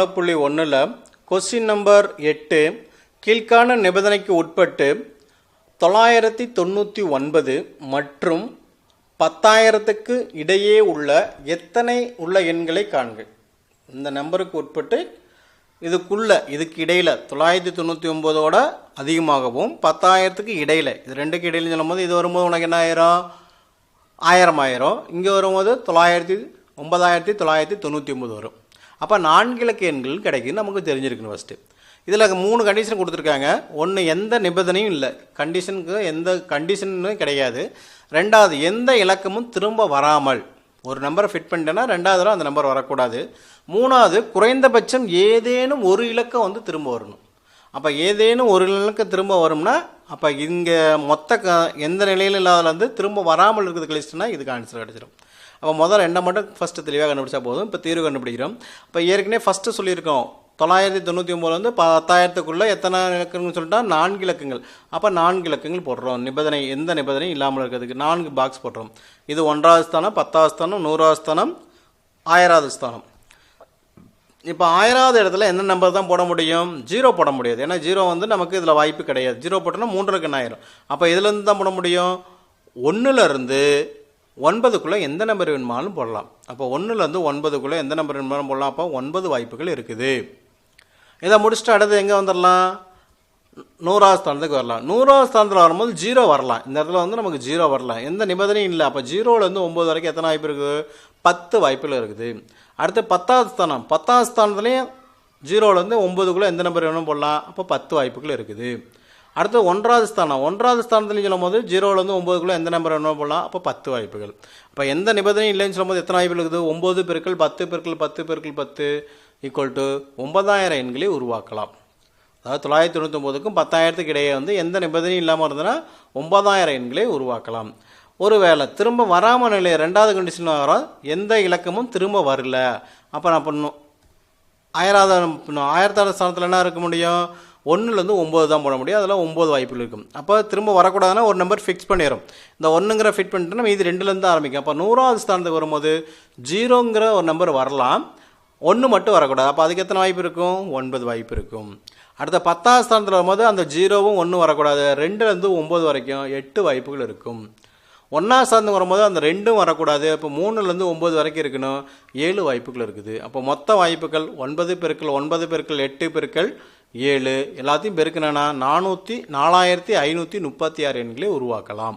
1.1ல் question number 8 கீழ்காண நிபந்தனைக்கு உட்பட்டு 999 மற்றும் 10,000க்கு இடையே உள்ள எத்தனை உள்ள எண்களை காண்க. இந்த நம்பருக்கு உட்பட்டு இதுக்கு இடையில் 999ஓட அதிகமாகவும் 10,000க்கு இடையில், இது ரெண்டுக்கு இடையில் சொல்லும்போது இது வரும்போது உனக்கு என்ன ஆயிரும்? 1000 ஆயிரும். இங்கே வரும்போது 9,999 வரும். அப்போ 4 இலக்க எண்கள் கிடைக்குன்னு நமக்கு தெரிஞ்சிருக்கணும். ஃபஸ்ட்டு இதில் 3 கண்டிஷன் கொடுத்துருக்காங்க. ஒன்று, எந்த நிபந்தனையும் இல்லை, கண்டிஷனுக்கு எந்த கண்டிஷனும் கிடையாது. ரெண்டாவது, எந்த இலக்கமும் திரும்ப வராமல், ஒரு நம்பரை ஃபிட் பண்ணிட்டேன்னா ரெண்டாவது தடவை அந்த நம்பர் வரக்கூடாது. மூணாவது, குறைந்தபட்சம் ஏதேனும் ஒரு இலக்கம் திரும்ப வரணும். அப்போ ஏதேனும் ஒரு இலக்கம் திரும்ப வரும்னா அப்போ இங்கே மொத்த எந்த நிலையிலும் இல்லாத திரும்ப வராமல் இருக்கிறது கழிச்சுன்னா இதுக்கு ஆன்சர் கிடச்சிடும். அப்போ முதல்ல ரெண்டை மட்டும் ஃபஸ்ட்டு தெளிவாக கண்டுபிடிச்சா போதும். இப்போ தீர்வு கண்டுபிடிக்கிறோம். இப்போ ஏற்கனவே ஃபஸ்ட்டு சொல்லியிருக்கோம் 999 10,000க்குள்ளே எத்தனை இலக்கங்கள்னு சொல்லிட்டா 4 இலக்கங்கள். அப்போ 4 இலக்கங்கள் போடுறோம். நிபந்தனை எந்த நிபந்தனையும் இல்லாமல் இருக்கிறதுக்கு 4 பாக்ஸ் போடுறோம். இது 1வது ஸ்தானம், 10வது ஸ்தானம், 100வது ஸ்தானம், 1000வது ஸ்தானம். இப்போ 1000வது இடத்துல என்ன நம்பர் தான் போட முடியும்? 0 போட முடியாது. ஏன்னா 0 நமக்கு இதில் வாய்ப்பு கிடையாது. 0 போட்டோன்னா 3 இலக்கம் ஆயிரும். அப்போ இதுலேருந்து தான் போட முடியும். 1லேருந்து 9க்குள்ளே எந்த நம்பர் வேணுமாலும் போடலாம். அப்போ 1லேருந்து 9க்குள்ளே எந்த நம்பர் வேணுமாலும் போடலாம். அப்போ 9 வாய்ப்புகள் இருக்குது. இதை முடிச்சுட்டு அடுத்து எங்கே வந்துடலாம்? 100வது ஸ்தானத்துக்கு வரலாம். 100வது ஸ்தானத்தில் வரும்போது 0 வரலாம். இந்த இடத்துல நமக்கு 0 வரலாம், எந்த நிபந்தனையும் இல்லை. அப்போ 0லேருந்து 9 வரைக்கும் எத்தனை வாய்ப்பு இருக்குது? 10 வாய்ப்புகள் இருக்குது. அடுத்து 10வது ஸ்தானம், 10வது ஸ்தானத்துலேயும் 0லேருந்து 9க்குள்ளே எந்த நம்பர் வேணும் போடலாம். அப்போ 10 வாய்ப்புகள் இருக்குது. அடுத்து 1வது ஸ்தானம், 1வது ஸ்தானத்துலையும் சொல்லும் போது 0லேருந்து 9க்குள்ளே எந்த நம்பர் வேணும் போடலாம். அப்போ 10 வாய்ப்புகள். அப்போ எந்த நிபந்தனையும் இல்லைன்னு சொல்லும்போது எத்தனை வாய்ப்புகள் இருக்குது? 9 பெருக்கல் 10 பெருக்கல் 10 பெருக்கல் 10 ஈக்குவல் டு 9,000 எண்களை உருவாக்கலாம். அதாவது 999க்கும் 10,000க்கு இடையே எந்த நிபந்தனையும் இல்லாமல் இருந்ததுன்னா 9,000 எண்களை உருவாக்கலாம். ஒருவேளை திரும்ப வராமல் நிலையை 2வது கண்டிஷன் வரும், எந்த இலக்கமும் திரும்ப வரல. அப்போ நான் பண்ணும் 1000வது ஸ்தானத்தில் என்ன இருக்க முடியும்? 1லேருந்து 9 தான் போட முடியும். அதில் 9 வாய்ப்புகள் இருக்கும். அப்போ திரும்ப வரக்கூடாதுன்னா ஒரு நம்பர் ஃபிக்ஸ் பண்ணிடும். இந்த 1ங்கிற ஃபிட் பண்ணிட்டோன்னா மீதி 2லேருந்து ஆரம்பிக்கும். அப்போ 100வது ஸ்தானத்துக்கு வரும்போது 0ங்கிற ஒரு நம்பர் வரலாம், 1 மட்டும் வரக்கூடாது. அப்போ அதுக்கு எத்தனை வாய்ப்பு இருக்கும்? 9 வாய்ப்பு இருக்கும். அடுத்த 10வது ஸ்தானத்தில் வரும்போது அந்த 0வும் 1 வரக்கூடாது, 2லேருந்து 9 வரைக்கும் 8 வாய்ப்புகள் இருக்கும். 1வது ஸ்தானத்துக்கு வரும்போது அந்த 2ம் வரக்கூடாது, இப்போ 3லேருந்து 9 வரைக்கும் இருக்கணும், 7 வாய்ப்புகள் இருக்குது. அப்போ மொத்த வாய்ப்புகள் 9 பெருக்கல் 9 பெருக்கல் 8 பெருக்கல் 7 எல்லாத்தையும் பெருக்கினா 4,536 எண்களை உருவாக்கலாம்.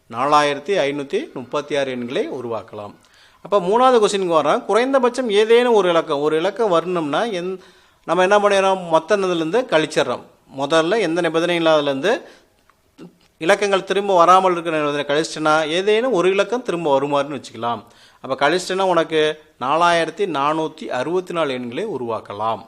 4,536 எண்களை உருவாக்கலாம். அப்போ 3வது கொஸ்டினுக்கு வரோம். குறைந்தபட்சம் ஏதேனும் ஒரு இலக்கம் வரணும்னா நம்ம என்ன பண்ணிடுறோம்? மொத்த இதுலேருந்து கழிச்சிட்றோம். முதல்ல எந்த நிபந்தனையும் இல்லாததுலேருந்து இலக்கங்கள் திரும்ப வராமல் இருக்கிற நிபந்தனை கழிச்சிட்டேன்னா ஏதேனும் ஒரு இலக்கம் திரும்ப வருமாறுன்னு வச்சுக்கலாம். அப்போ கழிச்சிட்டேன்னா உனக்கு 4,464 எண்களை உருவாக்கலாம்.